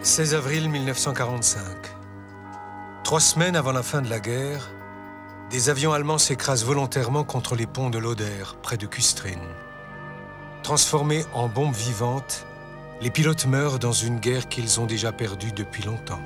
16 avril 1945. 3 semaines avant la fin de la guerre, des avions allemands s'écrasent volontairement contre les ponts de l'Oder, près de Küstrin. Transformés en bombes vivantes, les pilotes meurent dans une guerre qu'ils ont déjà perdue depuis longtemps.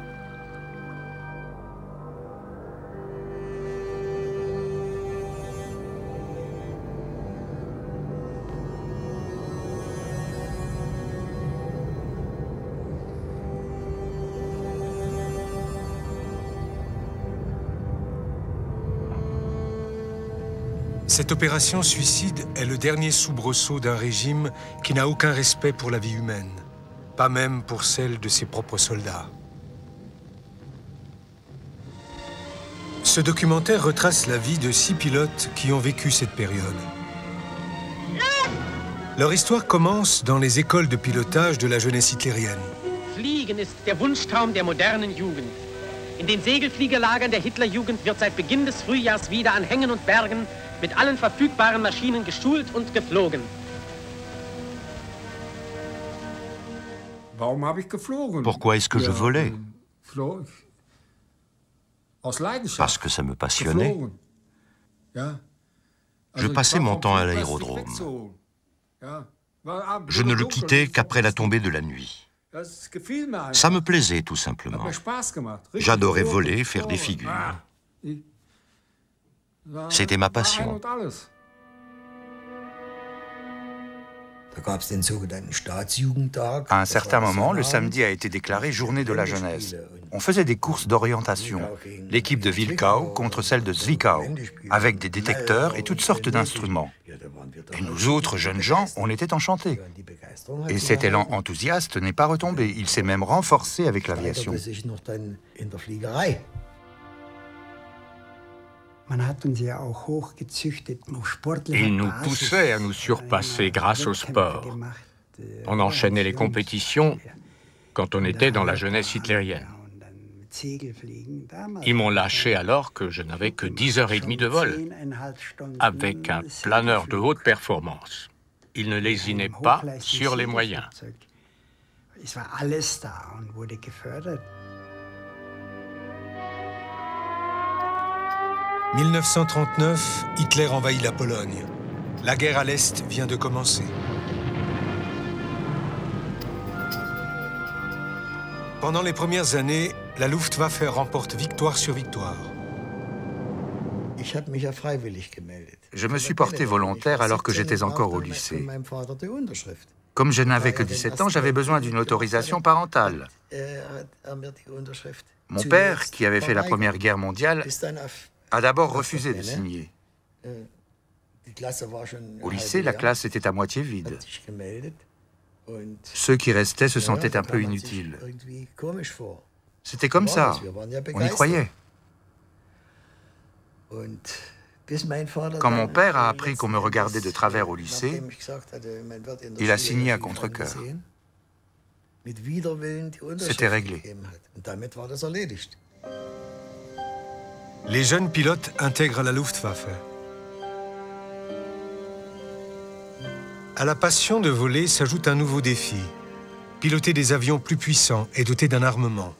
Cette opération suicide est le dernier soubresaut d'un régime qui n'a aucun respect pour la vie humaine, pas même pour celle de ses propres soldats. Ce documentaire retrace la vie de 6 pilotes qui ont vécu cette période. Leur histoire commence dans les écoles de pilotage de la jeunesse hitlérienne. Fliegen ist der Wunschtraum der modernen Jugend. In den Segelfliegerlagern der Hitlerjugend wird seit Beginn des Frühjahrs wieder an Hängen und Bergen mit allen verfügbaren Maschinen geschult und geflogen. Pourquoi est-ce que je volais? Parce que ça me passionnait. Je passais mon temps à l'aérodrome. Je ne le quittais qu'après la tombée de la nuit. Ça me plaisait tout simplement. J'adorais voler, faire des figures. C'était ma passion. À un certain moment, le samedi a été déclaré journée de la jeunesse. On faisait des courses d'orientation, l'équipe de Wilkau contre celle de Zwickau, avec des détecteurs et toutes sortes d'instruments. Et nous autres jeunes gens, on était enchantés. Et cet élan enthousiaste n'est pas retombé, il s'est même renforcé avec l'aviation. Ils nous poussaient à nous surpasser grâce au sport. On enchaînait les compétitions quand on était dans la jeunesse hitlérienne. Ils m'ont lâché alors que je n'avais que 10h30 de vol, avec un planeur de haute performance. Ils ne lésinaient pas sur les moyens. 1939, Hitler envahit la Pologne. La guerre à l'Est vient de commencer. Pendant les premières années, la Luftwaffe remporte victoire sur victoire. Je me suis porté volontaire alors que j'étais encore au lycée. Comme je n'avais que 17 ans, j'avais besoin d'une autorisation parentale. Mon père, qui avait fait la Première Guerre mondiale, a d'abord refusé de signer. Au lycée, la classe était à moitié vide. Ceux qui restaient se sentaient un peu inutiles. C'était comme ça, on y croyait. Quand mon père a appris qu'on me regardait de travers au lycée, il a signé à contre-cœur. C'était réglé. Les jeunes pilotes intègrent la Luftwaffe. À la passion de voler s'ajoute un nouveau défi. Piloter des avions plus puissants et dotés d'un armement.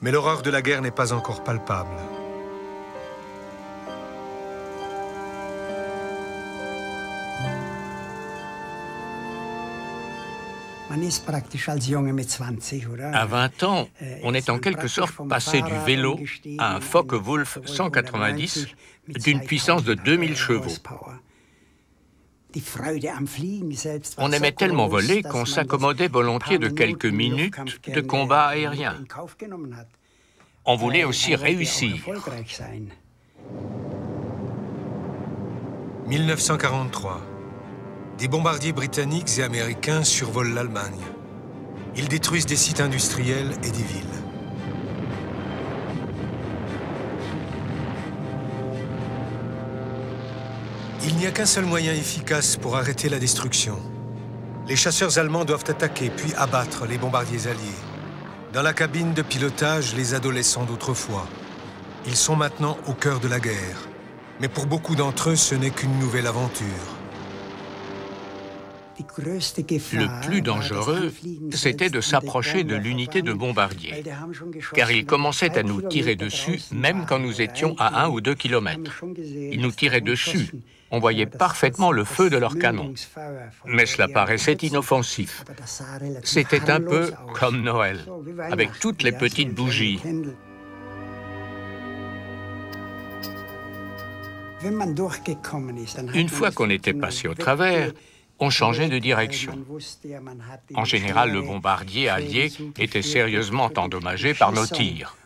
Mais l'horreur de la guerre n'est pas encore palpable. À 20 ans, on est en quelque sorte passé du vélo à un Focke-Wulf 190 d'une puissance de 2000 chevaux. On aimait tellement voler qu'on s'accommodait volontiers de quelques minutes de combat aérien. On voulait aussi réussir. 1943. Des bombardiers britanniques et américains survolent l'Allemagne. Ils détruisent des sites industriels et des villes. Il n'y a qu'un seul moyen efficace pour arrêter la destruction. Les chasseurs allemands doivent attaquer puis abattre les bombardiers alliés. Dans la cabine de pilotage, les adolescents d'autrefois. Ils sont maintenant au cœur de la guerre. Mais pour beaucoup d'entre eux, ce n'est qu'une nouvelle aventure. Le plus dangereux, c'était de s'approcher de l'unité de bombardiers, car ils commençaient à nous tirer dessus même quand nous étions à 1 ou 2 kilomètres. Ils nous tiraient dessus. On voyait parfaitement le feu de leurs canons. Mais cela paraissait inoffensif. C'était un peu comme Noël, avec toutes les petites bougies. Une fois qu'on était passé au travers, on changeait de direction. En général, le bombardier allié était sérieusement endommagé par nos tirs.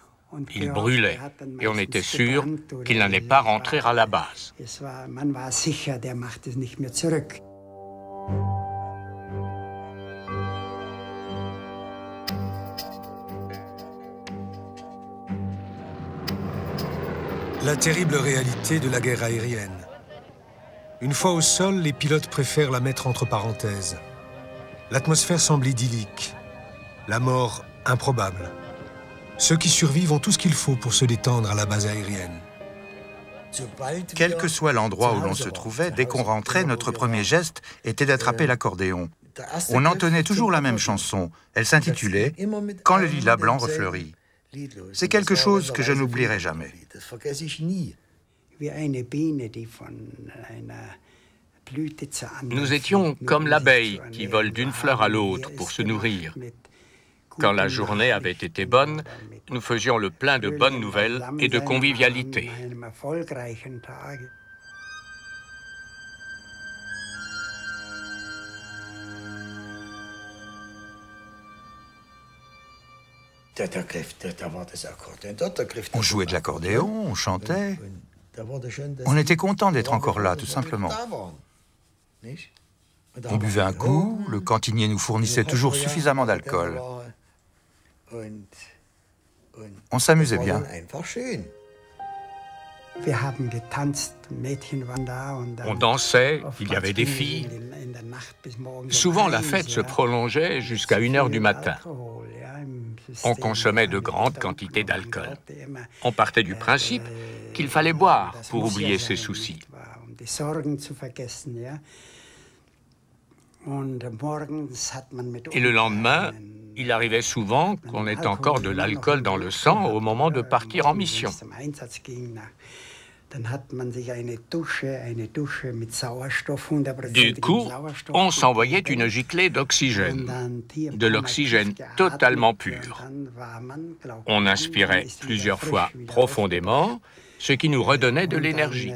Il brûlait, et on était sûr qu'il n'allait pas rentrer à la base. La terrible réalité de la guerre aérienne. Une fois au sol, les pilotes préfèrent la mettre entre parenthèses. L'atmosphère semble idyllique, la mort improbable. Ceux qui survivent ont tout ce qu'il faut pour se détendre à la base aérienne. Quel que soit l'endroit où l'on se trouvait, dès qu'on rentrait, notre premier geste était d'attraper l'accordéon. On entonnait toujours la même chanson. Elle s'intitulait « Quand le lilas blanc refleurit ». C'est quelque chose que je n'oublierai jamais. Nous étions comme l'abeille qui vole d'une fleur à l'autre pour se nourrir. Quand la journée avait été bonne, nous faisions le plein de bonnes nouvelles et de convivialité. On jouait de l'accordéon, on chantait. On était content d'être encore là, tout simplement. On buvait un coup, le cantinier nous fournissait toujours suffisamment d'alcool. On s'amusait bien. On dansait, il y avait des filles. Souvent, la fête se prolongeait jusqu'à 1 h du matin. On consommait de grandes quantités d'alcool. On partait du principe qu'il fallait boire pour oublier ses soucis. Et le lendemain, il arrivait souvent qu'on ait encore de l'alcool dans le sang au moment de partir en mission. Du coup, on s'envoyait une giclée d'oxygène, de l'oxygène totalement pur. On inspirait plusieurs fois profondément, ce qui nous redonnait de l'énergie.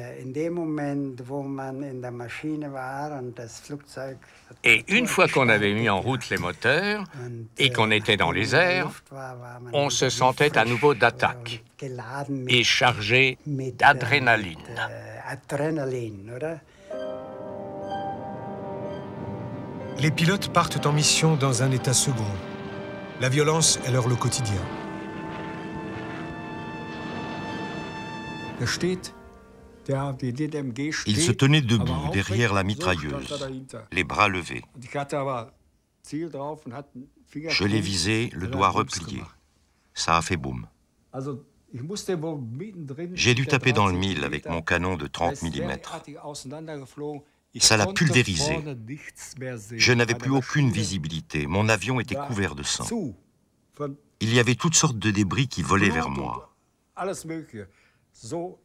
Et une fois qu'on avait mis en route les moteurs et qu'on était dans les airs, on se sentait à nouveau d'attaque et chargé d'adrénaline. Les pilotes partent en mission dans un état second. La violence est leur lot quotidien. Il se tenait debout derrière la mitrailleuse, les bras levés. Je l'ai visé, le doigt replié. Ça a fait boum. J'ai dû taper dans le mille avec mon canon de 30 mm. Ça l'a pulvérisé. Je n'avais plus aucune visibilité. Mon avion était couvert de sang. Il y avait toutes sortes de débris qui volaient vers moi.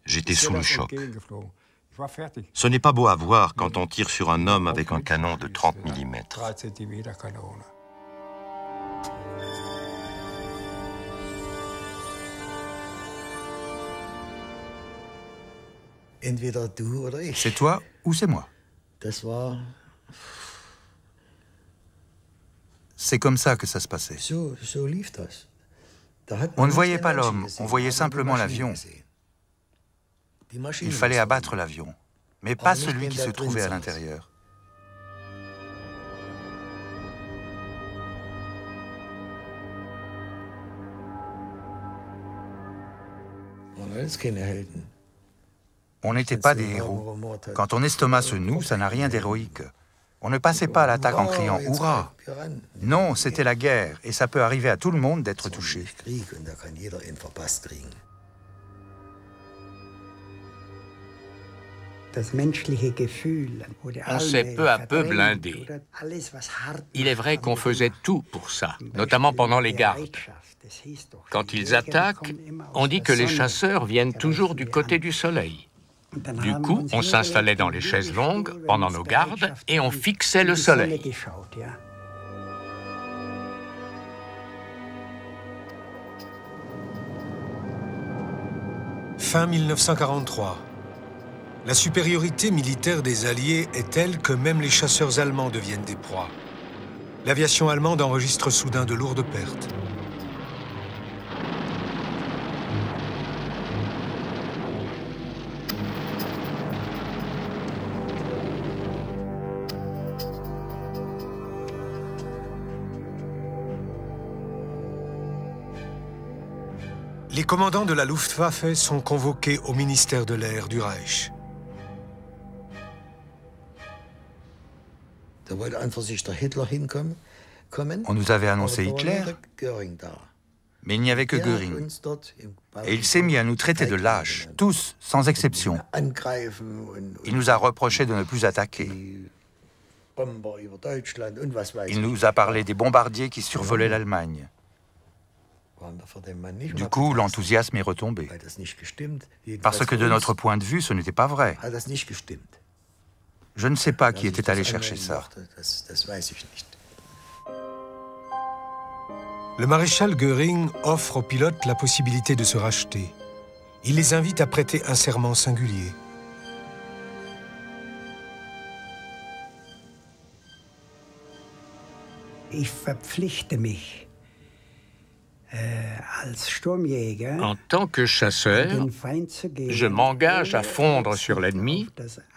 J'étais sous le choc. Ce n'est pas beau à voir quand on tire sur un homme avec un canon de 30 mm. C'est toi ou c'est moi. C'est comme ça que ça se passait. On ne voyait pas l'homme, on voyait simplement l'avion. Il fallait abattre l'avion, mais pas celui qui se trouvait à l'intérieur. On n'était pas des héros. Quand ton estomac se noue, ça n'a rien d'héroïque. On ne passait pas à l'attaque en criant « Hurrah !» Non, c'était la guerre, et ça peut arriver à tout le monde d'être touché. On s'est peu à peu blindé. Il est vrai qu'on faisait tout pour ça, notamment pendant les gardes. Quand ils attaquent, on dit que les chasseurs viennent toujours du côté du soleil. Du coup, on s'installait dans les chaises longues pendant nos gardes et on fixait le soleil. Fin 1943. La supériorité militaire des Alliés est telle que même les chasseurs allemands deviennent des proies. L'aviation allemande enregistre soudain de lourdes pertes. Les commandants de la Luftwaffe sont convoqués au ministère de l'Air du Reich. On nous avait annoncé Hitler, mais il n'y avait que Göring. Et il s'est mis à nous traiter de lâches, tous, sans exception. Il nous a reproché de ne plus attaquer. Il nous a parlé des bombardiers qui survolaient l'Allemagne. Du coup, l'enthousiasme est retombé. Parce que de notre point de vue, ce n'était pas vrai. Je ne sais pas qui était allé chercher ça. Le maréchal Göring offre aux pilotes la possibilité de se racheter. Il les invite à prêter un serment singulier. En tant que chasseur, je m'engage à fondre sur l'ennemi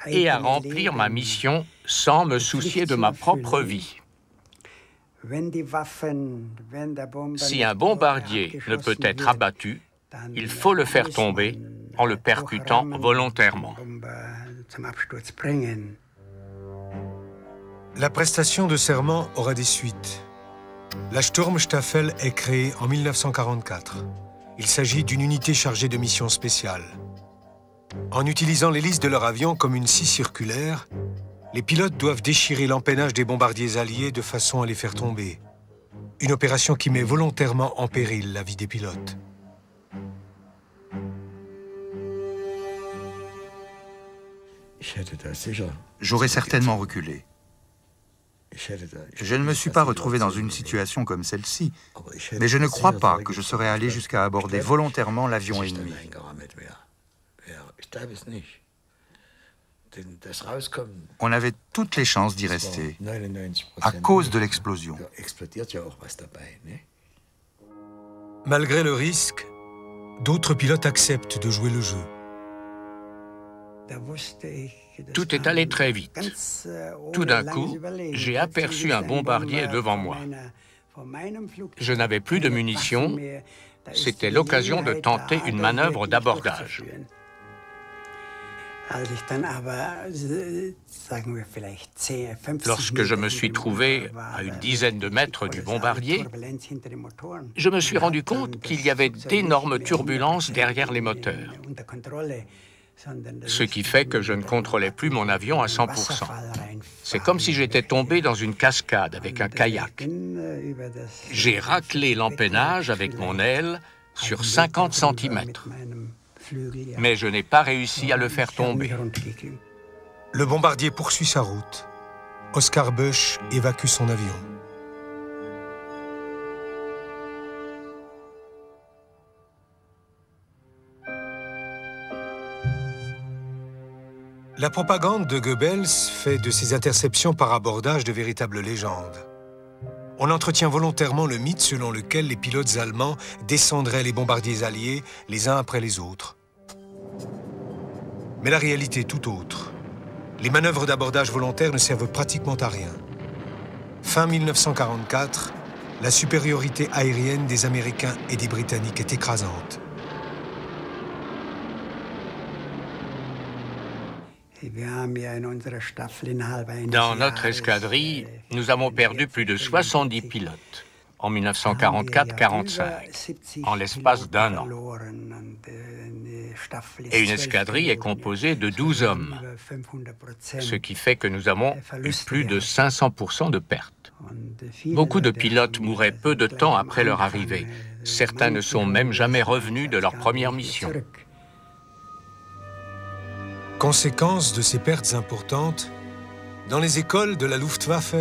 et à remplir ma mission sans me soucier de ma propre vie. Si un bombardier ne peut être abattu, il faut le faire tomber en le percutant volontairement. La prestation de serment aura des suites. La Sturmstaffel est créée en 1944. Il s'agit d'une unité chargée de missions spéciales. En utilisant l'hélice de leur avion comme une scie circulaire, les pilotes doivent déchirer l'empennage des bombardiers alliés de façon à les faire tomber. Une opération qui met volontairement en péril la vie des pilotes. J'aurais certainement reculé. Je ne me suis pas retrouvé dans une situation comme celle-ci, mais je ne crois pas que je serais allé jusqu'à aborder volontairement l'avion ennemi. On avait toutes les chances d'y rester, à cause de l'explosion. Malgré le risque, d'autres pilotes acceptent de jouer le jeu. Tout est allé très vite. Tout d'un coup, j'ai aperçu un bombardier devant moi. Je n'avais plus de munitions. C'était l'occasion de tenter une manœuvre d'abordage. Lorsque je me suis trouvé à une dizaine de mètres du bombardier, je me suis rendu compte qu'il y avait d'énormes turbulences derrière les moteurs. Ce qui fait que je ne contrôlais plus mon avion à 100%. C'est comme si j'étais tombé dans une cascade avec un kayak. J'ai raclé l'empennage avec mon aile sur 50 cm. Mais je n'ai pas réussi à le faire tomber. Le bombardier poursuit sa route. Oskar Bösch évacue son avion. La propagande de Goebbels fait de ces interceptions par abordage de véritables légendes. On entretient volontairement le mythe selon lequel les pilotes allemands descendraient les bombardiers alliés les uns après les autres. Mais la réalité est tout autre. Les manœuvres d'abordage volontaire ne servent pratiquement à rien. Fin 1944, la supériorité aérienne des Américains et des Britanniques est écrasante. Dans notre escadrille, nous avons perdu plus de 70 pilotes. en 1944-45, en l'espace d'1 an. Et une escadrille est composée de 12 hommes, ce qui fait que nous avons eu plus de 500% de pertes. Beaucoup de pilotes mouraient peu de temps après leur arrivée. Certains ne sont même jamais revenus de leur première mission. Conséquence de ces pertes importantes, dans les écoles de la Luftwaffe,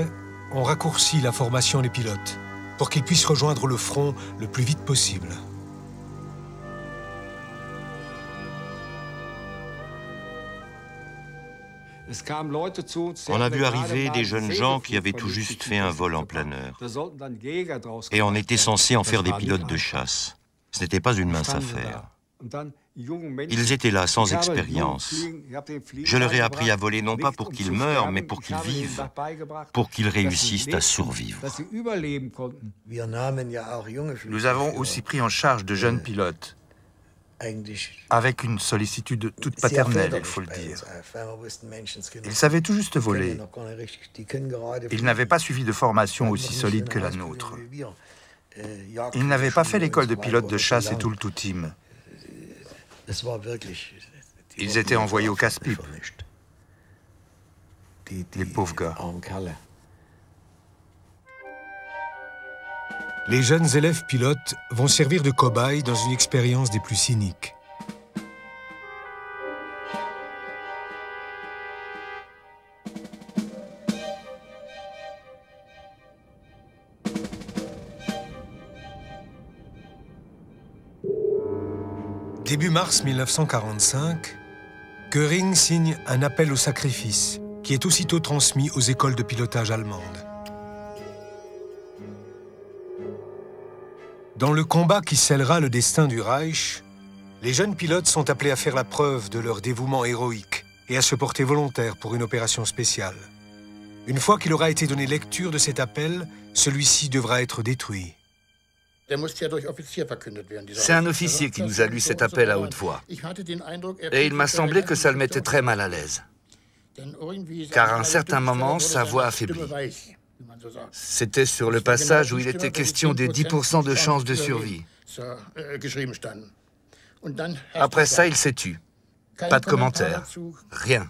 on raccourcit la formation des pilotes pour qu'ils puissent rejoindre le front le plus vite possible. On a vu arriver des jeunes gens qui avaient tout juste fait un vol en planeur. Et on était censé en faire des pilotes de chasse. Ce n'était pas une mince affaire. Ils étaient là sans expérience. Je leur ai appris à voler non pas pour qu'ils meurent, mais pour qu'ils vivent, pour qu'ils réussissent à survivre. Nous avons aussi pris en charge de jeunes pilotes, avec une sollicitude toute paternelle, il faut le dire. Ils savaient tout juste voler. Ils n'avaient pas suivi de formation aussi solide que la nôtre. Ils n'avaient pas fait l'école de pilote de chasse et tout le tout-team. Ils étaient envoyés au casse-pipe. Les pauvres gars. Les jeunes élèves pilotes vont servir de cobayes dans une expérience des plus cyniques. Début mars 1945, Göring signe un appel au sacrifice qui est aussitôt transmis aux écoles de pilotage allemandes. Dans le combat qui scellera le destin du Reich, les jeunes pilotes sont appelés à faire la preuve de leur dévouement héroïque et à se porter volontaires pour une opération spéciale. Une fois qu'il aura été donné lecture de cet appel, celui-ci devra être détruit. C'est un officier qui nous a lu cet appel à haute voix. Et il m'a semblé que ça le mettait très mal à l'aise. Car à un certain moment, sa voix affaiblit. C'était sur le passage où il était question des 10% de chances de survie. Après ça, il s'est tu. Pas de commentaire. Rien.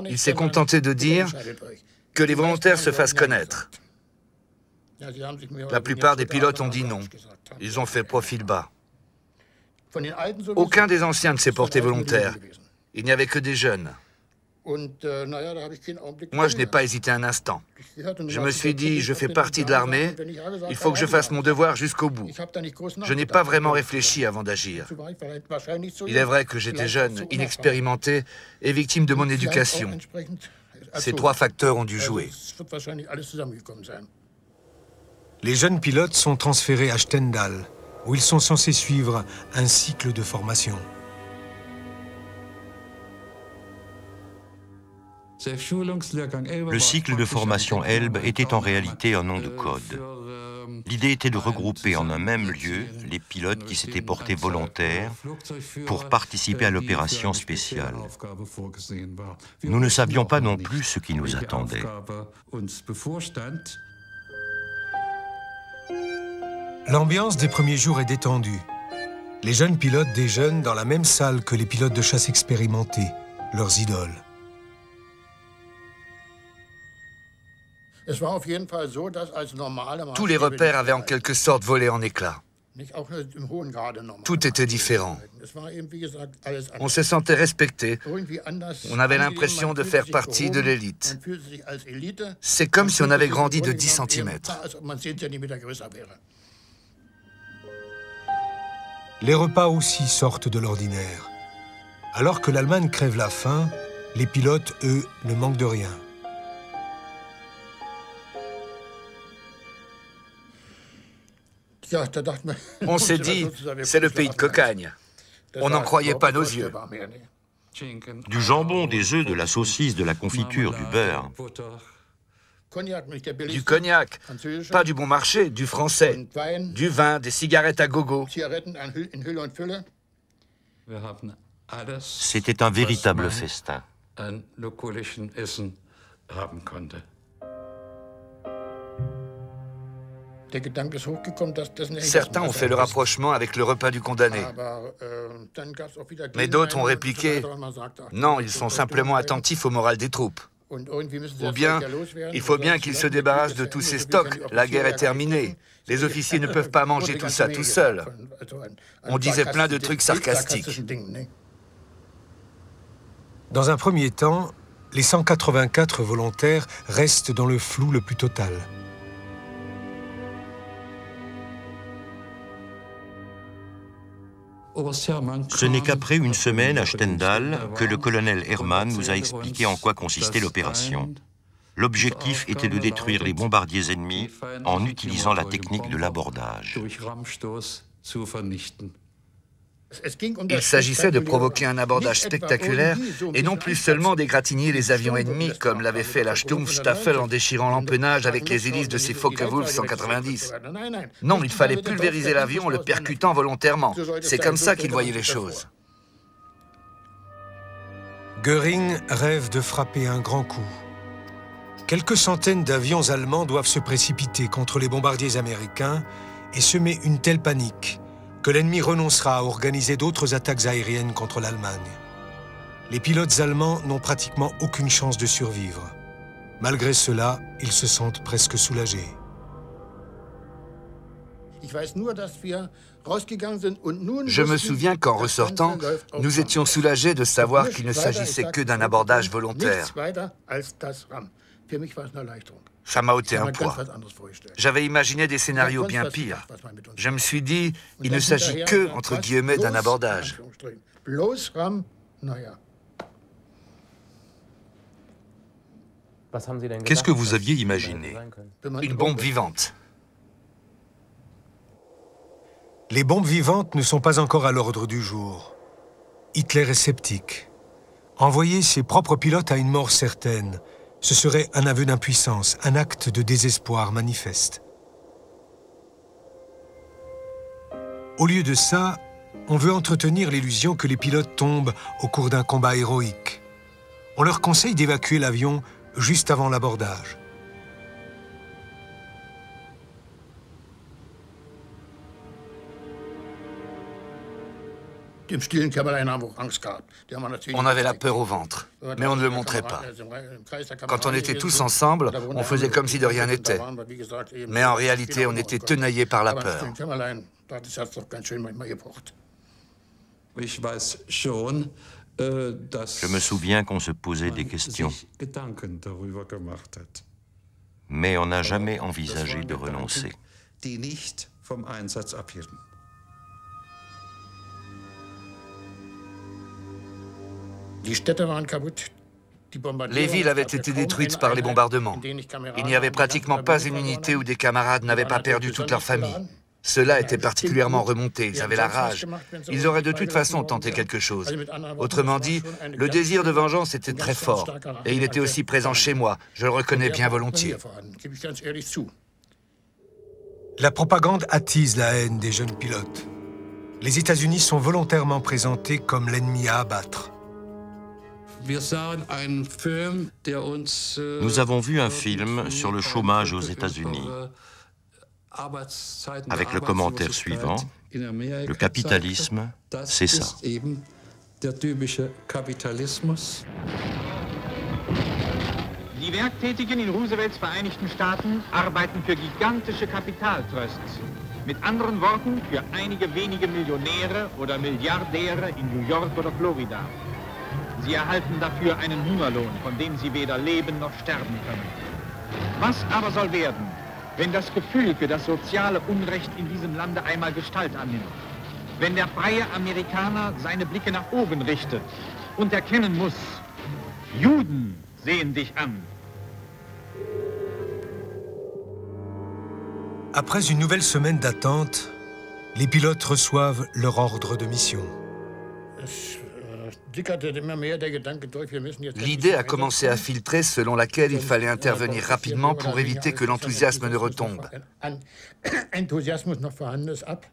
Il s'est contenté de dire que les volontaires se fassent connaître. La plupart des pilotes ont dit non. Ils ont fait profil bas. Aucun des anciens ne s'est porté volontaire. Il n'y avait que des jeunes. Moi, je n'ai pas hésité un instant. Je me suis dit, je fais partie de l'armée, il faut que je fasse mon devoir jusqu'au bout. Je n'ai pas vraiment réfléchi avant d'agir. Il est vrai que j'étais jeune, inexpérimenté et victime de mon éducation. Ces trois facteurs ont dû jouer. Les jeunes pilotes sont transférés à Stendal, où ils sont censés suivre un cycle de formation. Le cycle de formation Elbe était en réalité un nom de code. L'idée était de regrouper en un même lieu les pilotes qui s'étaient portés volontaires pour participer à l'opération spéciale. Nous ne savions pas non plus ce qui nous attendait. L'ambiance des premiers jours est détendue. Les jeunes pilotes déjeunent dans la même salle que les pilotes de chasse expérimentés, leurs idoles. Tous les repères avaient en quelque sorte volé en éclats. Tout était différent. On se sentait respecté. On avait l'impression de faire partie de l'élite. C'est comme si on avait grandi de 10 cm. Les repas aussi sortent de l'ordinaire. Alors que l'Allemagne crève la faim, les pilotes, eux, ne manquent de rien. On s'est dit, c'est le pays de cocagne. On n'en croyait pas nos yeux. Du jambon, des œufs, de la saucisse, de la confiture, du beurre. Du cognac, pas du bon marché, du français. Du vin, des cigarettes à gogo. C'était un véritable festin. Certains ont fait le rapprochement avec le repas du condamné. Mais d'autres ont répliqué « Non, ils sont simplement attentifs au moral des troupes ». Ou bien « Il faut bien qu'ils se débarrassent de tous ces stocks, la guerre est terminée. Les officiers ne peuvent pas manger tout ça tout seuls. » On disait plein de trucs sarcastiques. Dans un premier temps, les 184 volontaires restent dans le flou le plus total. Ce n'est qu'après une semaine à Stendal que le colonel Hermann nous a expliqué en quoi consistait l'opération. L'objectif était de détruire les bombardiers ennemis en utilisant la technique de l'abordage. Il s'agissait de provoquer un abordage spectaculaire et non plus seulement d'égratigner les avions ennemis comme l'avait fait la Sturmstaffel en déchirant l'empennage avec les hélices de ses Focke-Wulf 190. Non, il fallait pulvériser l'avion en le percutant volontairement. C'est comme ça qu'il voyait les choses. Göring rêve de frapper un grand coup. Quelques centaines d'avions allemands doivent se précipiter contre les bombardiers américains et semer une telle panique que l'ennemi renoncera à organiser d'autres attaques aériennes contre l'Allemagne. Les pilotes allemands n'ont pratiquement aucune chance de survivre. Malgré cela, ils se sentent presque soulagés. Je me souviens qu'en ressortant, nous étions soulagés de savoir qu'il ne s'agissait que d'un abordage volontaire. Ça m'a ôté un poids. J'avais imaginé des scénarios bien pires. Je me suis dit, il ne s'agit que, entre guillemets, d'un abordage. Qu'est-ce que vous aviez imaginé? Une bombe vivante. Les bombes vivantes ne sont pas encore à l'ordre du jour. Hitler est sceptique. Envoyer ses propres pilotes à une mort certaine, ce serait un aveu d'impuissance, un acte de désespoir manifeste. Au lieu de ça, on veut entretenir l'illusion que les pilotes tombent au cours d'un combat héroïque. On leur conseille d'évacuer l'avion juste avant l'abordage. On avait la peur au ventre, mais on ne le montrait pas. Quand on était tous ensemble, on faisait comme si de rien n'était. Mais en réalité, on était tenaillés par la peur. Je me souviens qu'on se posait des questions. Mais on n'a jamais envisagé de renoncer. Les villes avaient été détruites par les bombardements. Il n'y avait pratiquement pas une unité où des camarades n'avaient pas perdu toute leur famille. Ceux-là étaient particulièrement remontés, ils avaient la rage. Ils auraient de toute façon tenté quelque chose. Autrement dit, le désir de vengeance était très fort. Et il était aussi présent chez moi, je le reconnais bien volontiers. La propagande attise la haine des jeunes pilotes. Les États-Unis sont volontairement présentés comme l'ennemi à abattre. Nous avons vu un film sur le chômage aux États-Unis, avec le commentaire suivant: le capitalisme, c'est ça. Die Werktätigen in Roosevelts Vereinigten Staaten arbeiten für gigantische Kapitaltrusts. Mit anderen Worten, für einige wenige Millionäre oder Milliardäre in New York oder Florida. Sie erhalten dafür einen Hungerlohn, von dem sie weder leben noch sterben können. Was aber soll werden, wenn das Gefühl für das soziale Unrecht in diesem Lande einmal Gestalt annimmt? Wenn der freie Amerikaner seine Blicke nach oben richtet und erkennen muss, Juden sehen dich an. Après une nouvelle semaine d'attente, les pilotes reçoivent leur ordre de mission. L'idée a commencé à filtrer selon laquelle il fallait intervenir rapidement pour éviter que l'enthousiasme ne retombe.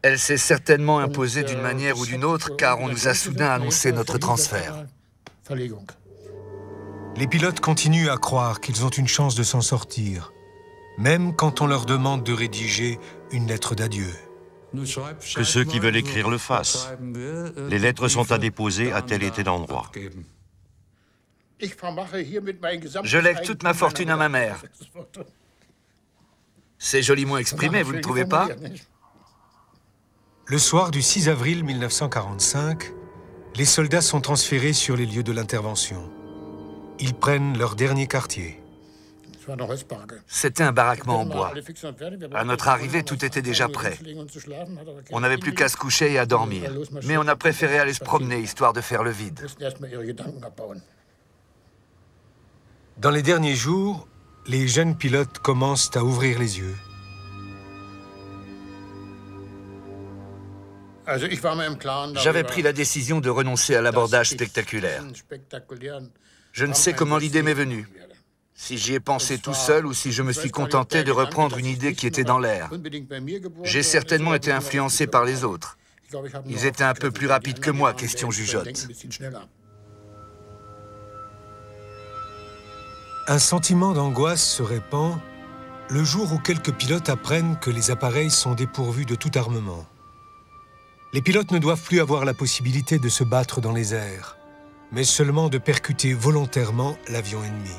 Elle s'est certainement imposée d'une manière ou d'une autre car on nous a soudain annoncé notre transfert. Les pilotes continuent à croire qu'ils ont une chance de s'en sortir. même quand on leur demande de rédiger une lettre d'adieu. Que ceux qui veulent écrire le fassent. Les lettres sont à déposer à tel et tel endroit. Je lègue toute ma fortune à ma mère. C'est joliment exprimé, vous ne trouvez pas? Le soir du 6 avril 1945, les soldats sont transférés sur les lieux de l'intervention. Ils prennent leur dernier quartier. C'était un baraquement en bois. À notre arrivée, tout était déjà prêt. On n'avait plus qu'à se coucher et à dormir. Mais on a préféré aller se promener, histoire de faire le vide. Dans les derniers jours, les jeunes pilotes commencent à ouvrir les yeux. J'avais pris la décision de renoncer à l'abordage spectaculaire. Je ne sais comment l'idée m'est venue. Si j'y ai pensé tout seul ou si je me suis contenté de reprendre une idée qui était dans l'air. J'ai certainement été influencé par les autres. Ils étaient un peu plus rapides que moi, question jugeote. Un sentiment d'angoisse se répand le jour où quelques pilotes apprennent que les appareils sont dépourvus de tout armement. Les pilotes ne doivent plus avoir la possibilité de se battre dans les airs, mais seulement de percuter volontairement l'avion ennemi.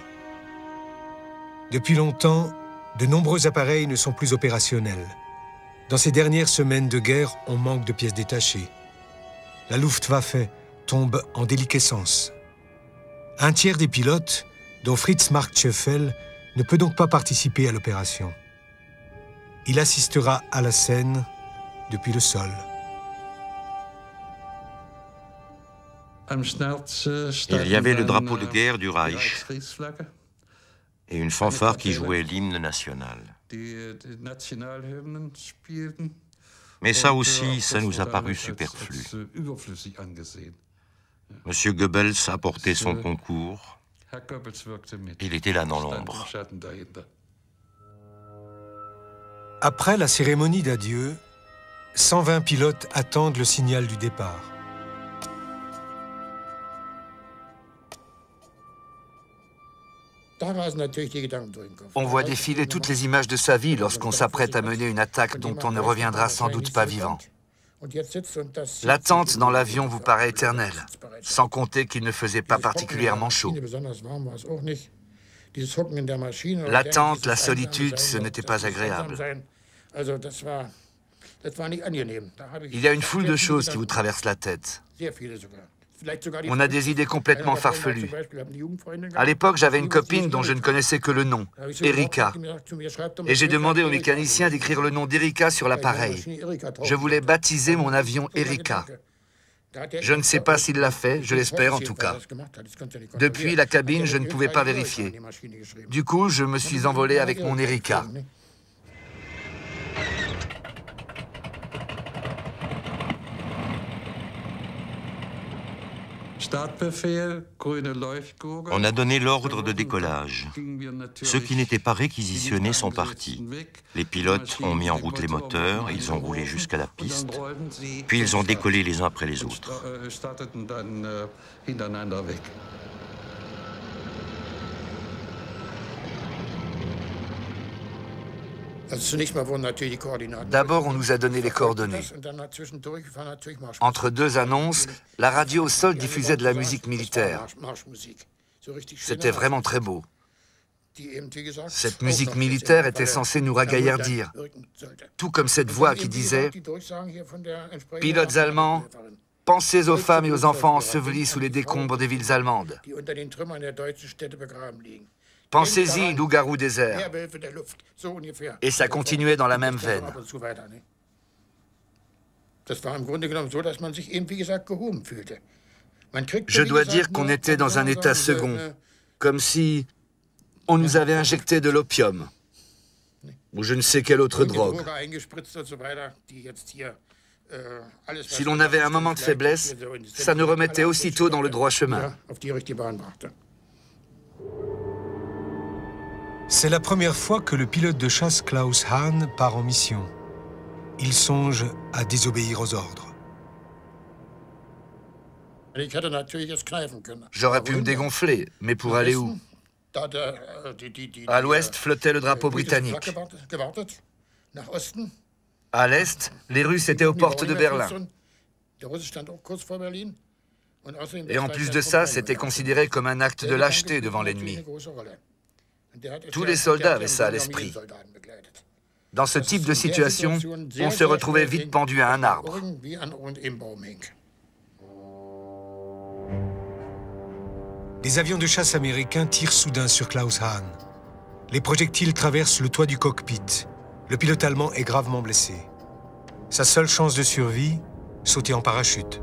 Depuis longtemps, de nombreux appareils ne sont plus opérationnels. Dans ces dernières semaines de guerre, on manque de pièces détachées. La Luftwaffe tombe en déliquescence. Un tiers des pilotes, dont Fritz Marktscheffel, ne peut donc pas participer à l'opération. Il assistera à la scène depuis le sol. Il y avait le drapeau de guerre du Reich et une fanfare qui jouait l'hymne national. Mais ça aussi, ça nous a paru superflu. Monsieur Goebbels apportait son concours. Il était là dans l'ombre. Après la cérémonie d'adieu, 120 pilotes attendent le signal du départ. On voit défiler toutes les images de sa vie lorsqu'on s'apprête à mener une attaque dont on ne reviendra sans doute pas vivant. L'attente dans l'avion vous paraît éternelle, sans compter qu'il ne faisait pas particulièrement chaud. L'attente, la solitude, ce n'était pas agréable. Il y a une foule de choses qui vous traversent la tête. On a des idées complètement farfelues. À l'époque, j'avais une copine dont je ne connaissais que le nom, Erika. Et j'ai demandé au mécanicien d'écrire le nom d'Erika sur l'appareil. Je voulais baptiser mon avion Erika. Je ne sais pas s'il l'a fait, je l'espère en tout cas. Depuis la cabine, je ne pouvais pas vérifier. Du coup, je me suis envolé avec mon Erika. On a donné l'ordre de décollage. Ceux qui n'étaient pas réquisitionnés sont partis. Les pilotes ont mis en route les moteurs, ils ont roulé jusqu'à la piste, puis ils ont décollé les uns après les autres. D'abord, on nous a donné les coordonnées. Entre deux annonces, la radio au sol diffusait de la musique militaire. C'était vraiment très beau. Cette musique militaire était censée nous ragaillardir, tout comme cette voix qui disait « Pilotes allemands, pensez aux femmes et aux enfants ensevelis sous les décombres des villes allemandes. Pensez-y, loup-garou désert. » Et ça continuait dans la même veine. Je dois dire qu'on était dans un état second, comme si on nous avait injecté de l'opium, ou je ne sais quelle autre drogue. Si l'on avait un moment de faiblesse, ça nous remettait aussitôt dans le droit chemin. C'est la première fois que le pilote de chasse Klaus Hahn part en mission. Il songe à désobéir aux ordres. J'aurais pu me dégonfler, mais pour aller où? À l'ouest flottait le drapeau britannique. À l'est, les Russes étaient aux portes de Berlin. Et en plus de ça, c'était considéré comme un acte de lâcheté devant l'ennemi. Tous les soldats avaient ça à l'esprit. Dans ce type de situation, on se retrouvait vite pendu à un arbre. Des avions de chasse américains tirent soudain sur Klaus Hahn. Les projectiles traversent le toit du cockpit. Le pilote allemand est gravement blessé. Sa seule chance de survie, sauter en parachute.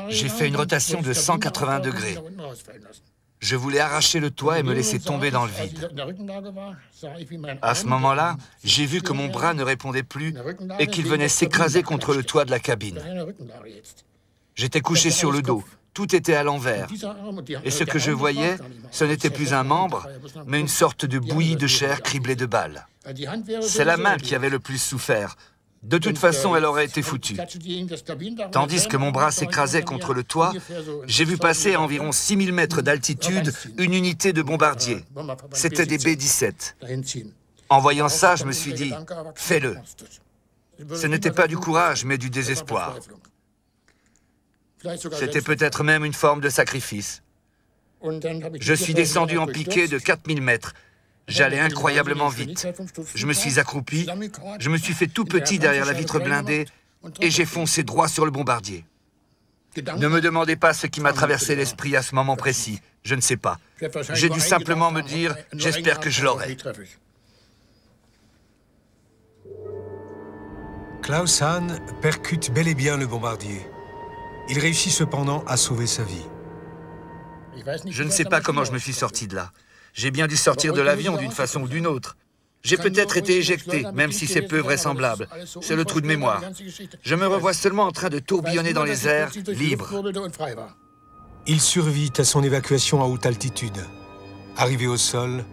J'ai fait une rotation de 180 degrés. Je voulais arracher le toit et me laisser tomber dans le vide. À ce moment-là, j'ai vu que mon bras ne répondait plus et qu'il venait s'écraser contre le toit de la cabine. J'étais couché sur le dos, tout était à l'envers. Et ce que je voyais, ce n'était plus un membre, mais une sorte de bouillie de chair criblée de balles. C'est la main qui avait le plus souffert. De toute façon, elle aurait été foutue. Tandis que mon bras s'écrasait contre le toit, j'ai vu passer à environ 6000 mètres d'altitude une unité de bombardiers. C'était des B-17. En voyant ça, je me suis dit, fais-le. Ce n'était pas du courage, mais du désespoir. C'était peut-être même une forme de sacrifice. Je suis descendu en piqué de 4000 mètres. J'allais incroyablement vite. Je me suis accroupi, je me suis fait tout petit derrière la vitre blindée et j'ai foncé droit sur le bombardier. Ne me demandez pas ce qui m'a traversé l'esprit à ce moment précis. Je ne sais pas. J'ai dû simplement me dire, j'espère que je l'aurai. Klaus Hahn percute bel et bien le bombardier. Il réussit cependant à sauver sa vie. Je ne sais pas comment je me suis sorti de là. J'ai bien dû sortir de l'avion d'une façon ou d'une autre. J'ai peut-être été éjecté, même si c'est peu vraisemblable. C'est le trou de mémoire. Je me revois seulement en train de tourbillonner dans les airs, libre. Il survit à son évacuation à haute altitude. Arrivé au sol,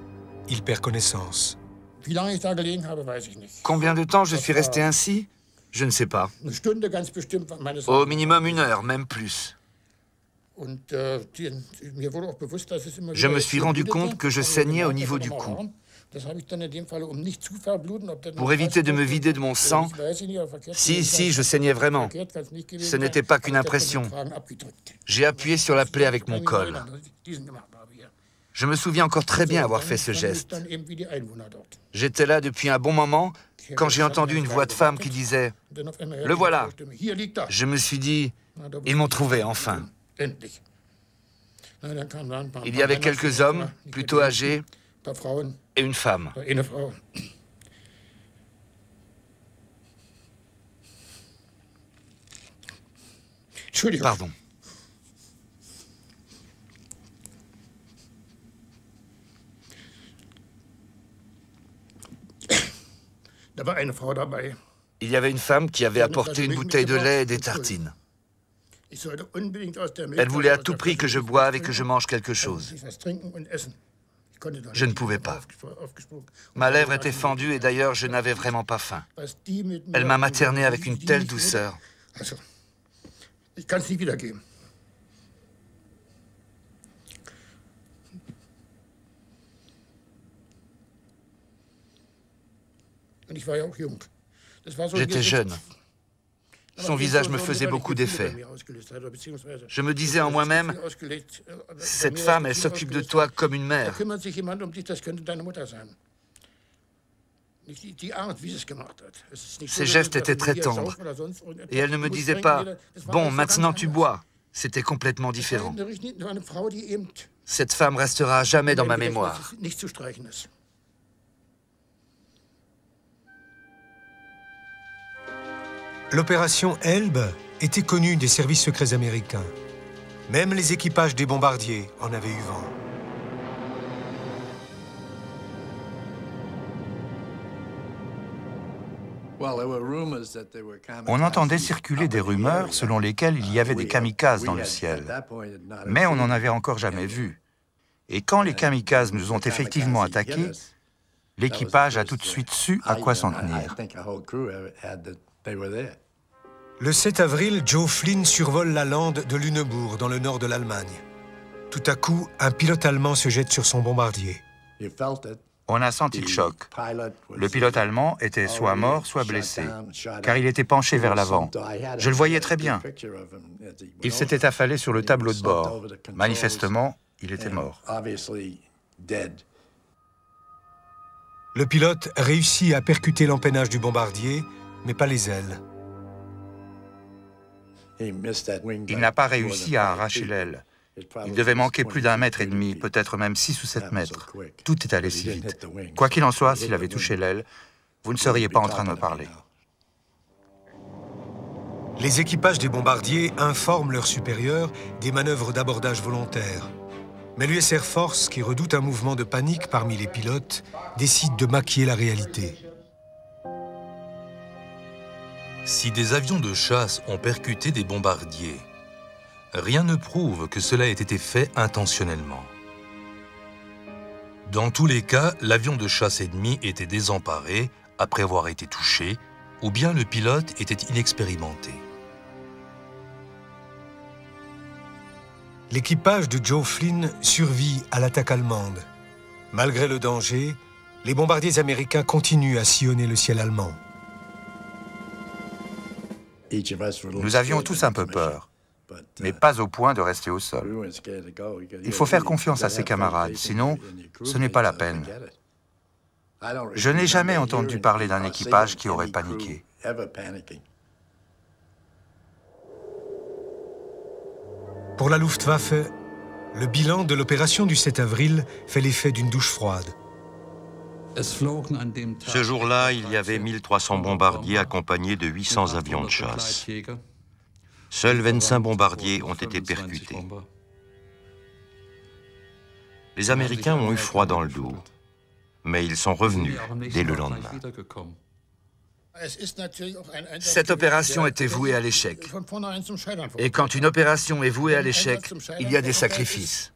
il perd connaissance. Combien de temps je suis resté ainsi? Je ne sais pas. Au minimum 1 heure, même plus. Je me suis rendu compte que je saignais au niveau du cou. Pour éviter de me vider de mon sang, si, je saignais vraiment. Ce n'était pas qu'une impression. J'ai appuyé sur la plaie avec mon col. Je me souviens encore très bien avoir fait ce geste. J'étais là depuis un bon moment quand j'ai entendu une voix de femme qui disait « Le voilà ». Je me suis dit « Ils m'ont trouvé enfin ». Il y avait quelques hommes, plutôt âgés, et une femme. Pardon. Il y avait une femme qui avait apporté une bouteille de lait et des tartines. Elle voulait à tout prix que je boive et que je mange quelque chose. Je ne pouvais pas. Ma lèvre était fendue et d'ailleurs, je n'avais vraiment pas faim. Elle m'a materné avec une telle douceur. J'étais jeune. Son visage me faisait beaucoup d'effet. Je me disais en moi-même, cette femme, elle s'occupe de toi comme une mère. Ses gestes étaient très tendres. Et elle ne me disait pas, bon, maintenant tu bois. C'était complètement différent. Cette femme restera à jamais dans ma mémoire. L'opération Elbe était connue des services secrets américains. Même les équipages des bombardiers en avaient eu vent. On entendait circuler des rumeurs selon lesquelles il y avait des kamikazes dans le ciel. Mais on n'en avait encore jamais vu. Et quand les kamikazes nous ont effectivement attaqués, l'équipage a tout de suite su à quoi s'en tenir. Le 7 avril, Joe Flynn survole la lande de Lüneburg, dans le nord de l'Allemagne. Tout à coup, un pilote allemand se jette sur son bombardier. On a senti le choc. Le pilote allemand était soit mort, soit blessé, car il était penché vers l'avant. Je le voyais très bien. Il s'était affalé sur le tableau de bord. Manifestement, il était mort. Le pilote réussit à percuter l'empennage du bombardier, mais pas les ailes. Il n'a pas réussi à arracher l'aile. Il devait manquer plus d'1,5 mètre, peut-être même 6 ou 7 mètres. Tout est allé si vite. Quoi qu'il en soit, s'il avait touché l'aile, vous ne seriez pas en train de me parler. Les équipages des bombardiers informent leurs supérieurs des manœuvres d'abordage volontaires. Mais l'US Air Force, qui redoute un mouvement de panique parmi les pilotes, décide de maquiller la réalité. Si des avions de chasse ont percuté des bombardiers, rien ne prouve que cela ait été fait intentionnellement. Dans tous les cas, l'avion de chasse ennemi était désemparé après avoir été touché, ou bien le pilote était inexpérimenté. L'équipage de Joe Flynn survit à l'attaque allemande. Malgré le danger, les bombardiers américains continuent à sillonner le ciel allemand. Nous avions tous un peu peur, mais pas au point de rester au sol. Il faut faire confiance à ses camarades, sinon ce n'est pas la peine. Je n'ai jamais entendu parler d'un équipage qui aurait paniqué. Pour la Luftwaffe, le bilan de l'opération du 7 avril fait l'effet d'une douche froide. Ce jour-là, il y avait 1300 bombardiers accompagnés de 800 avions de chasse. Seuls 25 bombardiers ont été percutés. Les Américains ont eu froid dans le dos, mais ils sont revenus dès le lendemain. Cette opération était vouée à l'échec. Et quand une opération est vouée à l'échec, il y a des sacrifices.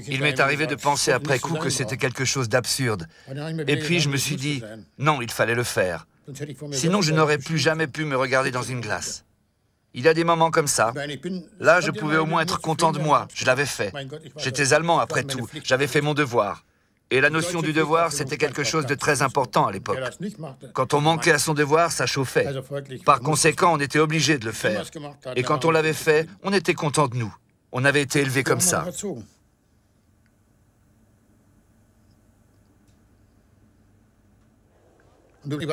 Il m'est arrivé de penser après coup que c'était quelque chose d'absurde. Et puis je me suis dit, non, il fallait le faire. Sinon, je n'aurais plus jamais pu me regarder dans une glace. Il y a des moments comme ça. Là, je pouvais au moins être content de moi. Je l'avais fait. J'étais allemand après tout. J'avais fait mon devoir. Et la notion du devoir, c'était quelque chose de très important à l'époque. Quand on manquait à son devoir, ça chauffait. Par conséquent, on était obligé de le faire. Et quand on l'avait fait, on était content de nous. On avait été élevés comme ça.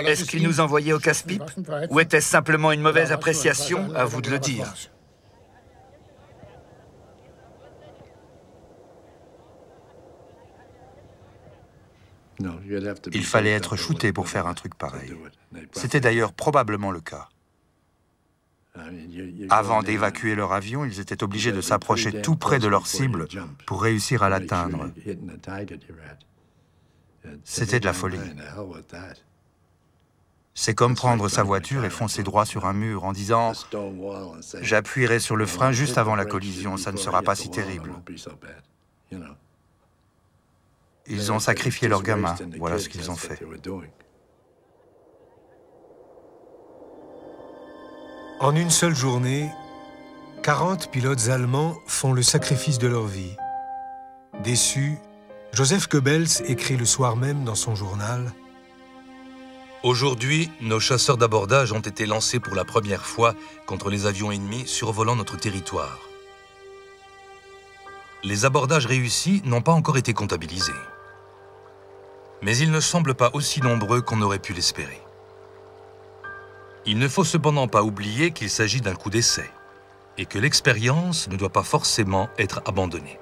Est-ce qu'il nous envoyait au casse-pipe? Ou était-ce simplement une mauvaise appréciation? À vous de le dire. Il fallait être shooté pour faire un truc pareil. C'était d'ailleurs probablement le cas. Avant d'évacuer leur avion, ils étaient obligés de s'approcher tout près de leur cible pour réussir à l'atteindre. C'était de la folie. C'est comme prendre sa voiture et foncer droit sur un mur en disant « J'appuierai sur le frein juste avant la collision, ça ne sera pas si terrible. » Ils ont sacrifié leurs gamins, voilà ce qu'ils ont fait. En une seule journée, 40 pilotes allemands font le sacrifice de leur vie. Déçu, Joseph Goebbels écrit le soir même dans son journal « Aujourd'hui, nos chasseurs d'abordage ont été lancés pour la première fois contre les avions ennemis survolant notre territoire. Les abordages réussis n'ont pas encore été comptabilisés. Mais ils ne semblent pas aussi nombreux qu'on aurait pu l'espérer. Il ne faut cependant pas oublier qu'il s'agit d'un coup d'essai et que l'expérience ne doit pas forcément être abandonnée.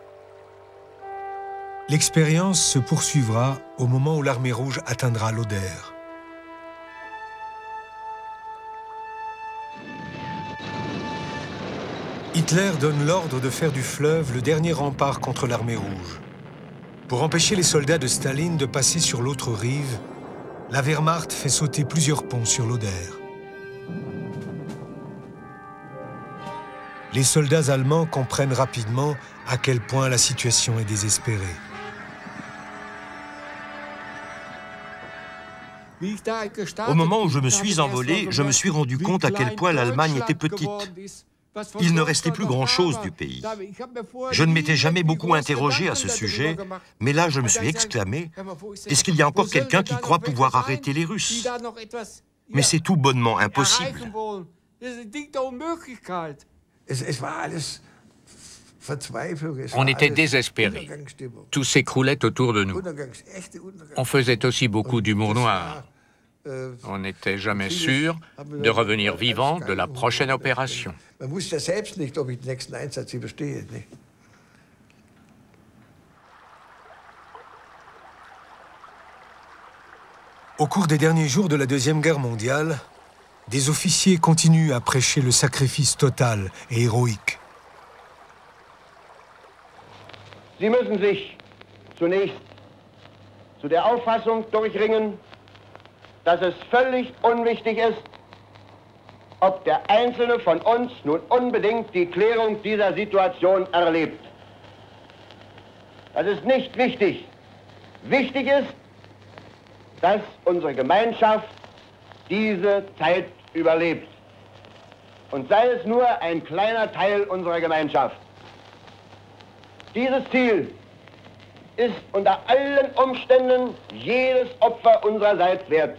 L'expérience se poursuivra au moment où l'armée rouge atteindra l'Oder. Hitler donne l'ordre de faire du fleuve le dernier rempart contre l'armée rouge. Pour empêcher les soldats de Staline de passer sur l'autre rive, la Wehrmacht fait sauter plusieurs ponts sur l'Oder. les soldats allemands comprennent rapidement à quel point la situation est désespérée. Au moment où je me suis envolé, je me suis rendu compte à quel point l'Allemagne était petite. Il ne restait plus grand-chose du pays. Je ne m'étais jamais beaucoup interrogé à ce sujet, mais là je me suis exclamé, est-ce qu'il y a encore quelqu'un qui croit pouvoir arrêter les Russes? Mais c'est tout bonnement impossible. On était désespérés. Tout s'écroulait autour de nous. On faisait aussi beaucoup d'humour noir. On n'était jamais sûr de revenir vivant de la prochaine opération. Au cours des derniers jours de la Deuxième Guerre mondiale, des officiers continuent à prêcher le sacrifice total et héroïque. Sie müssen sich zunächst zu der Auffassung durchringen, dass es völlig unwichtig ist, ob der Einzelne von uns nun unbedingt die Klärung dieser Situation erlebt. Das ist nicht wichtig. Wichtig ist, dass unsere Gemeinschaft diese Zeit überlebt. Und sei es nur ein kleiner Teil unserer Gemeinschaft. Dieses Ziel ist unter allen Umständen jedes Opfer unsererseits wert.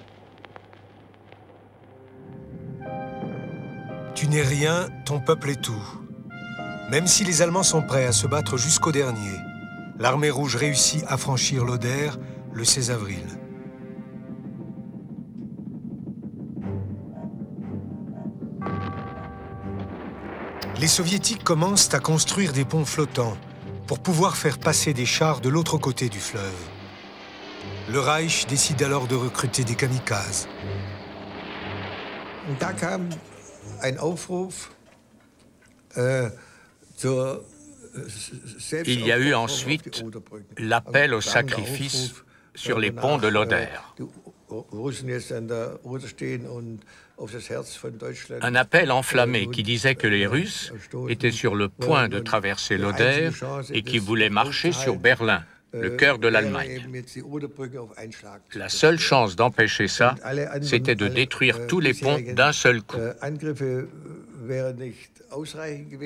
Tu n'es rien, ton peuple est tout. Même si les Allemands sont prêts à se battre jusqu'au dernier, l'armée rouge réussit à franchir l'Oder le 16 avril. Les Soviétiques commencent à construire des ponts flottants pour pouvoir faire passer des chars de l'autre côté du fleuve. Le Reich décide alors de recruter des kamikazes. Il y a eu ensuite l'appel au sacrifice sur les ponts de l'Oder. Un appel enflammé qui disait que les Russes étaient sur le point de traverser l'Oder et qui voulaient marcher sur Berlin, le cœur de l'Allemagne. La seule chance d'empêcher ça, c'était de détruire tous les ponts d'un seul coup.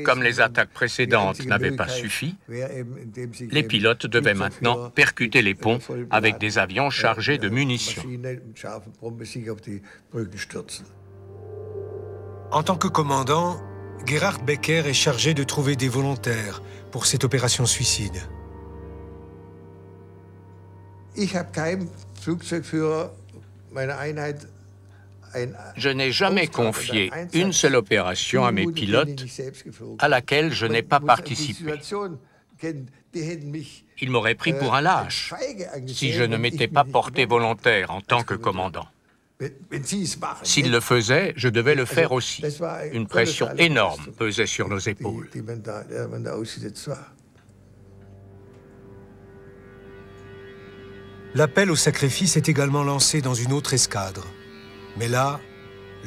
Comme les attaques précédentes n'avaient pas suffi, les pilotes devaient maintenant percuter les ponts avec des avions chargés de munitions. En tant que commandant, Gerhard Becker est chargé de trouver des volontaires pour cette opération suicide. Je n'ai jamais confié une seule opération à mes pilotes à laquelle je n'ai pas participé. Ils m'auraient pris pour un lâche si je ne m'étais pas porté volontaire en tant que commandant. S'ils le faisaient, je devais le faire aussi. Une pression énorme pesait sur nos épaules. L'appel au sacrifice est également lancé dans une autre escadre. Mais là,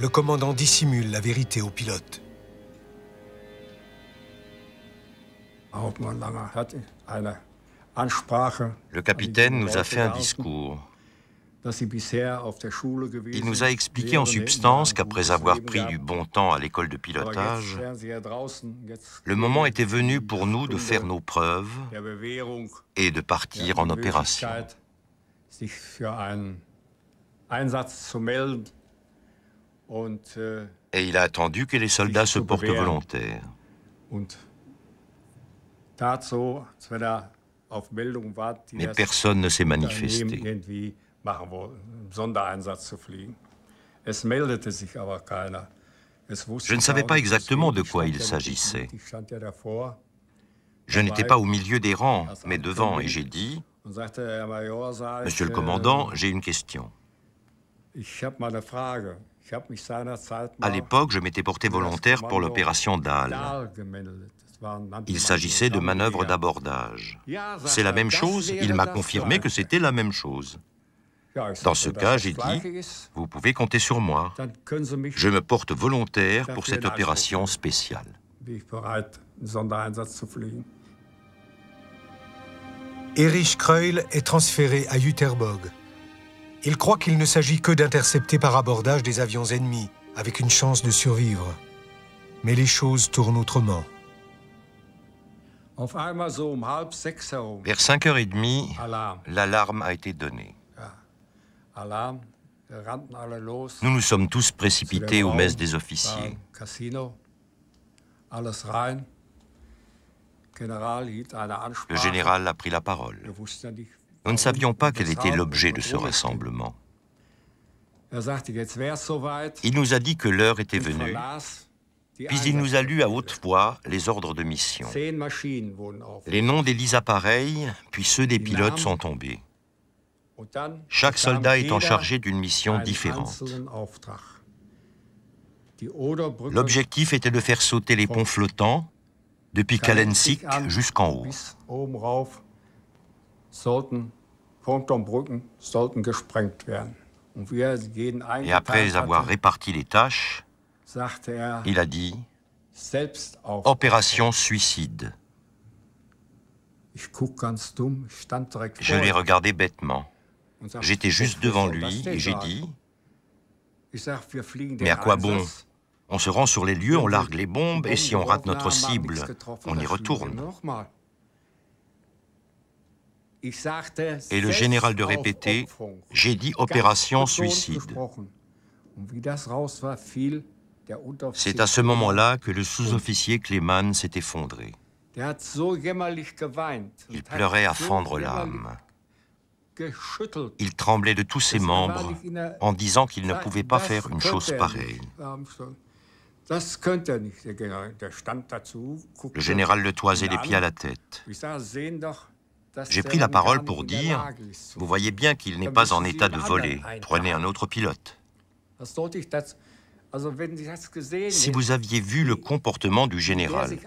le commandant dissimule la vérité aux pilotes. Le capitaine nous a fait un discours. Il nous a expliqué en substance qu'après avoir pris du bon temps à l'école de pilotage, le moment était venu pour nous de faire nos preuves et de partir en opération. Et il a attendu que les soldats se portent volontaires. Mais personne ne s'est manifesté. Je ne savais pas exactement de quoi il s'agissait. Je n'étais pas au milieu des rangs, mais devant, et j'ai dit, « Monsieur le commandant, j'ai une question. » À l'époque, je m'étais porté volontaire pour l'opération Dahl. Il s'agissait de manœuvres d'abordage. C'est la même chose, il m'a confirmé que c'était la même chose. Dans ce cas, j'ai dit, vous pouvez compter sur moi. Je me porte volontaire pour cette opération spéciale. Erich Kreul est transféré à Jüterbog. Il croit qu'il ne s'agit que d'intercepter par abordage des avions ennemis, avec une chance de survivre. Mais les choses tournent autrement. Vers 5h30, l'alarme a été donnée. Nous nous sommes tous précipités aux messes des officiers. Le général a pris la parole. Nous ne savions pas quel était l'objet de ce rassemblement. Il nous a dit que l'heure était venue, puis il nous a lu à haute voix les ordres de mission. Les noms des 10 appareils, puis ceux des pilotes sont tombés. Chaque soldat étant chargé d'une mission différente. L'objectif était de faire sauter les ponts flottants depuis Kalensik jusqu'en haut. Et après avoir réparti les tâches, il a dit « Opération suicide ». Je l'ai regardé bêtement. J'étais juste devant lui et j'ai dit « Mais à quoi bon? On se rend sur les lieux, on largue les bombes et si on rate notre cible, on y retourne. » Et le général de répéter « J'ai dit opération suicide ». C'est à ce moment-là que le sous-officier Klemann s'est effondré. Il pleurait à fendre l'âme. Il tremblait de tous ses membres en disant qu'il ne pouvait pas faire une chose pareille. Le général le toisait des pieds à la tête. J'ai pris la parole pour dire « Vous voyez bien qu'il n'est pas en état de voler. Prenez un autre pilote. » Si vous aviez vu le comportement du général,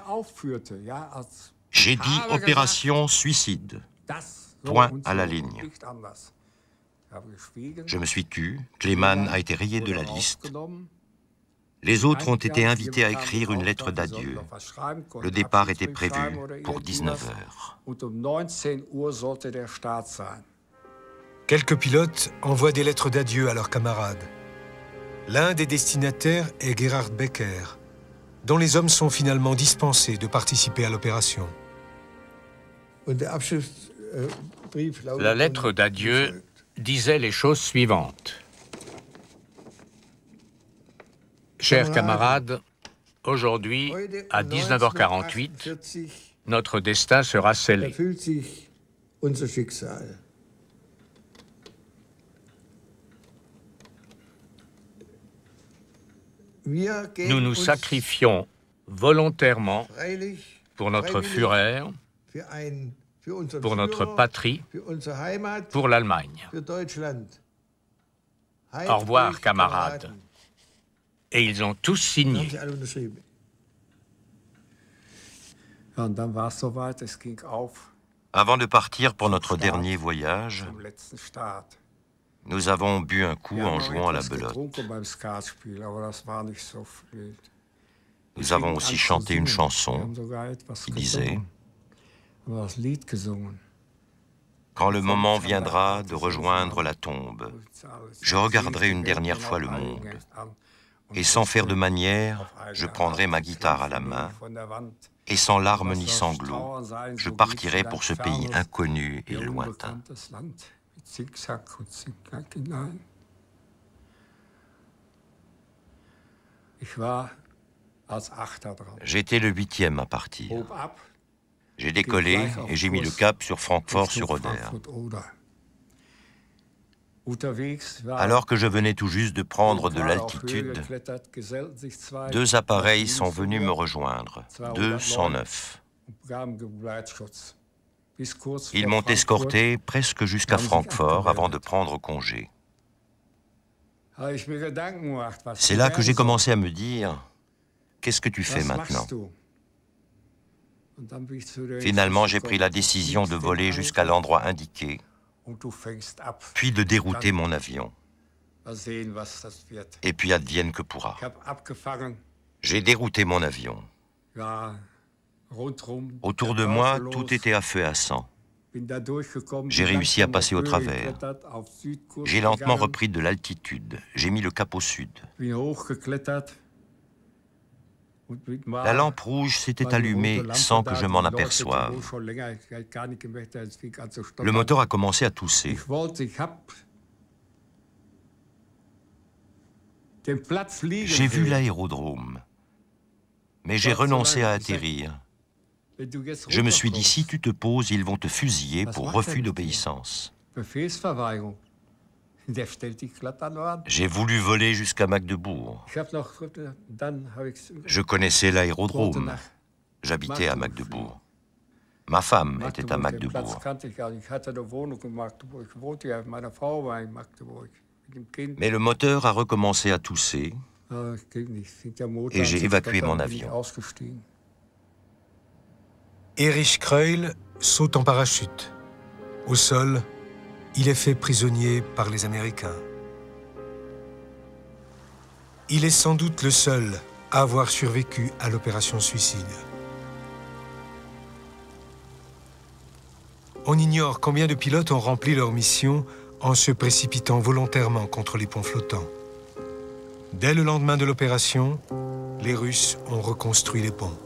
j'ai dit opération suicide, point à la ligne. Je me suis tu, Klemann a été rayé de la liste. Les autres ont été invités à écrire une lettre d'adieu. Le départ était prévu pour 19 heures. Quelques pilotes envoient des lettres d'adieu à leurs camarades. L'un des destinataires est Gerhard Becker, dont les hommes sont finalement dispensés de participer à l'opération. La lettre d'adieu disait les choses suivantes. Chers camarades, aujourd'hui, à 19h48, notre destin sera scellé. Nous nous sacrifions volontairement pour notre Führer, pour notre patrie, pour l'Allemagne. Au revoir, camarades. Et ils ont tous signé. Avant de partir pour notre dernier voyage, nous avons bu un coup en jouant à la belote. Nous avons aussi chanté une chanson qui disait « Quand le moment viendra de rejoindre la tombe, je regarderai une dernière fois le monde. Et sans faire de manière, je prendrai ma guitare à la main, et sans larmes ni sanglots, je partirai pour ce pays inconnu et lointain. » J'étais le 8e à partir. J'ai décollé et j'ai mis le cap sur Francfort-sur-Oder. Alors que je venais tout juste de prendre de l'altitude, 2 appareils sont venus me rejoindre, 209. Ils m'ont escorté presque jusqu'à Francfort avant de prendre congé. C'est là que j'ai commencé à me dire, qu'est-ce que tu fais maintenant? Finalement, j'ai pris la décision de voler jusqu'à l'endroit indiqué, puis de dérouter mon avion. Et puis advienne que pourra. J'ai dérouté mon avion. Autour de moi, tout était à feu et à sang. J'ai réussi à passer au travers. J'ai lentement repris de l'altitude. J'ai mis le cap au sud. La lampe rouge s'était allumée sans que je m'en aperçoive. Le moteur a commencé à tousser. J'ai vu l'aérodrome, mais j'ai renoncé à atterrir. Je me suis dit, si tu te poses, ils vont te fusiller pour refus d'obéissance. J'ai voulu voler jusqu'à Magdebourg. Je connaissais l'aérodrome. J'habitais à Magdebourg. Ma femme était à Magdebourg. Mais le moteur a recommencé à tousser et j'ai évacué mon avion. Erich Kreul saute en parachute. Au sol, il est fait prisonnier par les Américains. Il est sans doute le seul à avoir survécu à l'opération suicide. On ignore combien de pilotes ont rempli leur mission en se précipitant volontairement contre les ponts flottants. Dès le lendemain de l'opération, les Russes ont reconstruit les ponts.